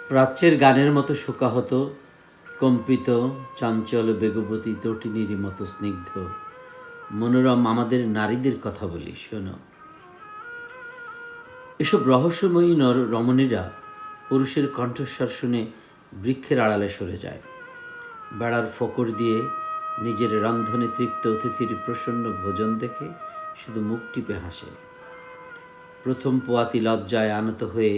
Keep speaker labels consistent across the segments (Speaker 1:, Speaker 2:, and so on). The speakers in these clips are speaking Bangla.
Speaker 1: প্রাচ্যের গানের মতো শোকাহত, কম্পিত, চঞ্চল, বেগবতী, তটিনীর মতো স্নিগ্ধ, মনোরম আমাদের নারীদের কথা বলি, শোনো। এসব রহস্যময়ী রমণীরা পুরুষের কণ্ঠস্বর শুনে বৃক্ষের আড়ালে সরে যায়। বেড়ার ফোকর দিয়ে নিজের রন্ধনে তৃপ্ত অতিথির প্রসন্ন ভোজন দেখে শুধু মুখ টিপে হাসে। প্রথম পোয়াতি লজ্জায় আনত হয়ে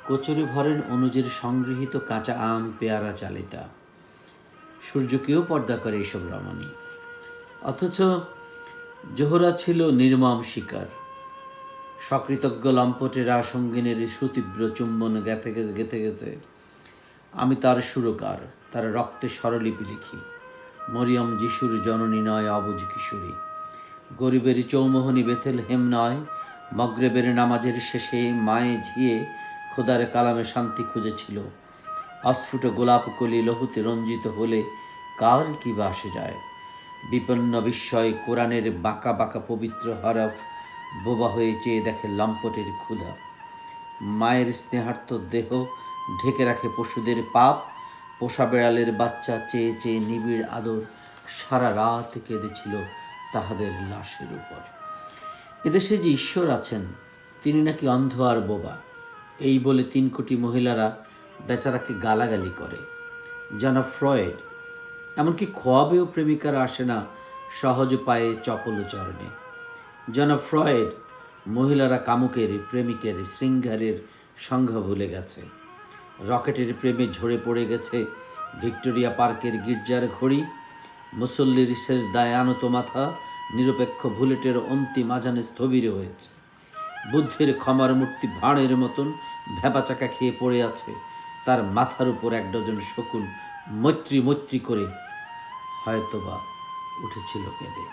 Speaker 1: কচুরি ভরেন অনুজের সংগৃহীত কাঁচা আম, পেয়ারা, চালিতা। সূর্যকেও পর্দা করে এইসব রমণী। অথচ জোহরা ছিল নির্মম শিকার। সকৃতজ্ঞ লম্পটেরা সঙ্গিনের সুতীব্র চুম্বন গেথে গেছে। আমি তার সুরকার, তার রক্তে স্বরলিপি লিখি। মরিয়ম যিশুর জননী নয়, অবুঝ কিশোরী। গরিবের চৌমোহনী বেথেলহেম নয়, মগরেবের নামাজের শেষে মায়ে ঝিয়ে খোদার কালামে শান্তি খুঁজেছিল। অস্ফুট গোলাপকলি লহুতে রঞ্জিত হলে কার কি বা আসে যায়। বিপন্ন বিস্ময় কোরআনের বাঁকা বাঁকা পবিত্র হরফ বোবা হয়ে চেয়ে দেখে লম্পটের ক্ষুধা। মায়ের স্নেহার্থ দেহ ঢেকে রাখে পশুদের পাপ। পোষা বেড়ালের বাচ্চা চেয়ে চেয়ে নিবিড় আদর সারা রাত কেঁদেছিল তাহাদের লাশের উপর। এদেশে যে ঈশ্বর আছেন তিনি নাকি অন্ধ আর বোবা, এই বলে 3 কোটি মহিলারা বেচারাকে গালাগালি করে। জানা ফ্রয়েড এমনকি খোয়াবেও প্রেমিকারা আসে না সহজ পায়ে চপল চরণে। জানা ফ্রয়েড মহিলারা কামুকের, প্রেমিকের, শৃঙ্গারের সংজ্ঞা ভুলে গেছে। রকেটের প্রেমে ঝরে পড়ে গেছে ভিক্টোরিয়া পার্কের গির্জার ঘড়ি। মুসল্লির সেজদায় আনত মাথা নিরপেক্ষ বুলেটের অন্তিম আজানে স্থবির হয়েছে। বুদ্ধের ক্ষমার মূর্তি ভাঁড়ের মতন ভ্যাপাচাকা খেয়ে পড়ে আছে। তার মাথার উপর 1 ডজন শকুন মৈত্রী মৈত্রী করে হয়তোবা উঠেছিল কেঁদে।